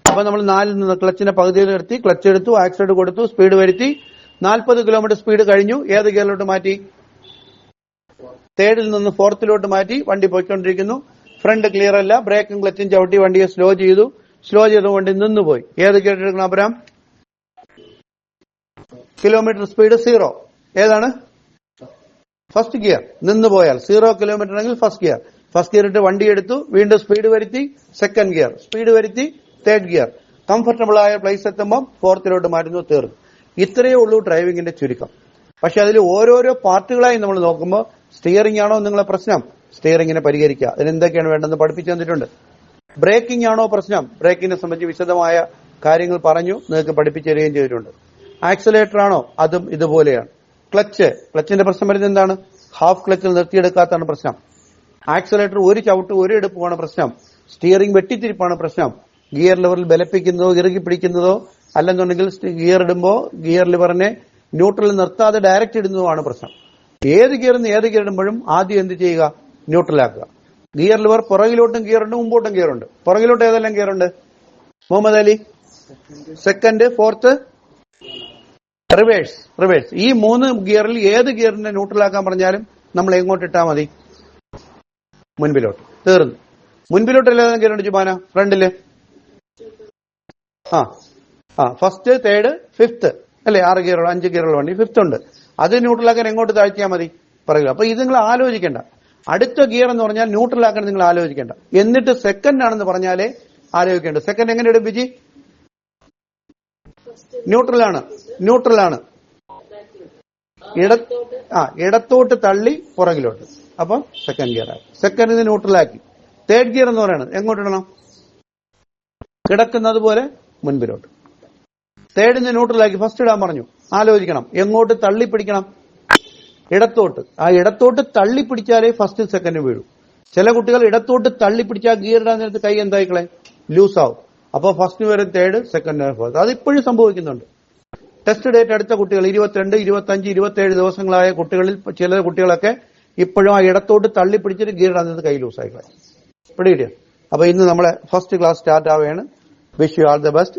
അപ്പൊ നമ്മൾ 4ൽ നിന്ന് ക്ലച്ചിനെ പകുതിയിൽ നിർത്തി, ക്ലച്ച് എടുത്തു, ആക്സിലേറ്റർ കൊടുത്തു, സ്പീഡ് വരുത്തി. 40 കിലോമീറ്റർ സ്പീഡ് കഴിഞ്ഞു. ഏത് ഗിയറിലോട്ട് മാറ്റി? തേർഡിൽ നിന്ന് 4th മാറ്റി. വണ്ടി പോയിക്കൊണ്ടിരിക്കുന്നു. ഫ്രണ്ട് ക്ലിയർ അല്ല, ബ്രേക്കും ക്ലച്ചും ചവിട്ടി വണ്ടിയെ സ്ലോ ചെയ്തു. സ്ലോ ചെയ്ത് വണ്ടി നിന്നുപോയി. ഏത് ഗിയർ എടുക്കണം അബ്രാം? Kilometre speed 0. ഏതാണ്? First gear. നിന്ന് പോയാൽ 0 കിലോമീറ്റർ ആണെങ്കിൽ ഫസ്റ്റ് ഗിയർ. ഫസ്റ്റ് ഗിയർ ഇട്ട് വണ്ടി എടുത്തു, വീണ്ടും സ്പീഡ് വരുത്തി, സെക്കൻഡ് ഗിയർ, സ്പീഡ് വരുത്തി, തേർഡ് ഗിയർ. കംഫർട്ടബിൾ ആയ പ്ലേസ് എത്തുമ്പോൾ 4th മാറ്റുന്നു, തീർന്നു. ഇത്രയേ ഉള്ളൂ ഡ്രൈവിംഗിന്റെ ചുരുക്കം. പക്ഷെ അതിൽ ഓരോരോ പാർട്ടുകളായി നമ്മൾ നോക്കുമ്പോൾ സ്റ്റിയറിംഗ് ആണോ നിങ്ങളെ പ്രശ്നം? സ്റ്റിയറിംഗിനെ പരിഹരിക്കുക. അതിനെന്തൊക്കെയാണ് വേണ്ടതെന്ന് പഠിപ്പിച്ചു തന്നിട്ടുണ്ട്. ബ്രേക്കിംഗ് ആണോ പ്രശ്നം? ബ്രേക്കിനെ സംബന്ധിച്ച് വിശദമായ കാര്യങ്ങൾ പറഞ്ഞു നിങ്ങൾക്ക് പഠിപ്പിച്ചു തരികയും ചെയ്തിട്ടുണ്ട്. ആക്സിലേറ്റർ ആണോ? അതും ഇതുപോലെയാണ്. ക്ലച്ചിന്റെ പ്രശ്നം വരുന്നത് എന്താണ്? ഹാഫ് ക്ലച്ചിൽ നിർത്തിയെടുക്കാത്താണ് പ്രശ്നം. ആക്സിലേറ്റർ ഒരു ചവിട്ട് ഒരു എടുപ്പുമാണ് പ്രശ്നം. സ്റ്റിയറിംഗ് വെട്ടിത്തിരിപ്പാണ് പ്രശ്നം. ഗിയർ ലിവറിൽ ബലപ്പിക്കുന്നതോ ഇറുകി പിടിക്കുന്നതോ അല്ലെന്നുണ്ടെങ്കിൽ ഗിയർ ഇടുമ്പോൾ ഗിയർ ലിവറിനെ ന്യൂട്രലിൽ നിർത്താതെ ഡയറക്റ്റ് ഇടുന്നതുമാണ് പ്രശ്നം. ഏത് ഗിയറിൽ നിന്ന് ഏത് ഗിയർ ഇടുമ്പോഴും ആദ്യം എന്ത് ചെയ്യുക? ന്യൂട്രലാക്കുക. ഗിയർ ലിവർ പുറകിലോട്ടും ഗിയറുണ്ട്, മുമ്പോട്ടും ഗിയറുണ്ട്. പുറകിലോട്ട് ഏതെല്ലാം ഗിയറുണ്ട് Muhammad Ali? Second, fourth, reverse. ഈ 3 ഗിയറിൽ ഏത് ഗിയറിനെ ന്യൂട്രലാക്കാൻ പറഞ്ഞാലും നമ്മൾ എങ്ങോട്ടിട്ടാ മതി? മുൻപിലോട്ട്. തീർന്നു. മുൻപിലോട്ട് ഏതെല്ലാം ഗിയറുണ്ട് ജുമാന? ഫ്രണ്ടില് ഫസ്റ്റ്, തേർഡ്, ഫിഫ്ത്ത് അല്ലെ? 6 ഗിയറുള്ള 5 ഗിയറുള്ള വണ്ടി ഫിഫ്ത്ത് ഉണ്ട്. അത് ന്യൂട്രലാക്കാൻ എങ്ങോട്ട് താഴ്ത്തിയാൽ മതി? പറയുക. അപ്പൊ ഇത് നിങ്ങൾ ആലോചിക്കേണ്ട. അടുത്ത ഗിയർ എന്ന് പറഞ്ഞാൽ ന്യൂട്രലാക്കാൻ നിങ്ങൾ ആലോചിക്കേണ്ട. എന്നിട്ട് സെക്കൻഡ് ആണെന്ന് പറഞ്ഞാലേ ആലോചിക്കേണ്ടത്. സെക്കൻഡ് എങ്ങനെ ഇടും ബിജി? ന്യൂട്രലാണ്. ഇടത്തോട്ട് തള്ളി പുറകിലോട്ട്. അപ്പം സെക്കൻഡ് ഗിയർ ആയി. സെക്കൻഡിന് ന്യൂട്രലാക്കി. തേർഡ് ഗിയർ എന്ന് പറയുന്നത് എങ്ങോട്ടിടണം? കിടക്കുന്നത് പോലെ മുൻപിലോട്ട്. തേർഡിന് ന്യൂട്രലാക്കി ഫസ്റ്റ് ഇടാൻ പറഞ്ഞു. ആലോചിക്കണം, എങ്ങോട്ട് തള്ളിപ്പിടിക്കണം? ഇടത്തോട്ട്. ആ ഇടത്തോട്ട് തള്ളിപ്പിടിച്ചാലേ ഫസ്റ്റ് സെക്കൻഡ് വീഴും. ചില കുട്ടികൾ ഇടത്തോട്ട് തള്ളിപ്പിടിച്ചാൽ ഗിയർ ഇടാൻ നേരത്ത് കൈ എന്തായിക്കളെ? ലൂസ് ആവും. അപ്പൊ ഫസ്റ്റ് വരും തേർഡ്, സെക്കൻഡ് വരും ഫോർത്ത്. അതിപ്പോഴും സംഭവിക്കുന്നുണ്ട്. ടെസ്റ്റ് ഡേറ്റ് അടുത്ത കുട്ടികൾ 22, 25, 27 ദിവസങ്ങളായ കുട്ടികളിൽ ചില കുട്ടികളൊക്കെ ഇപ്പോഴും ആ ഇടത്തോട്ട് തള്ളിപ്പിടിച്ചിട്ട് ഗിയർ ഇടാൻ നേരത്ത് കൈ ലൂസ് ആയിക്കളെ. പിടികിട്ടിയോ? അപ്പൊ ഇന്ന് നമ്മളെ ഫസ്റ്റ് ക്ലാസ് സ്റ്റാർട്ട് ആവുകയാണ്. Wish you all the best.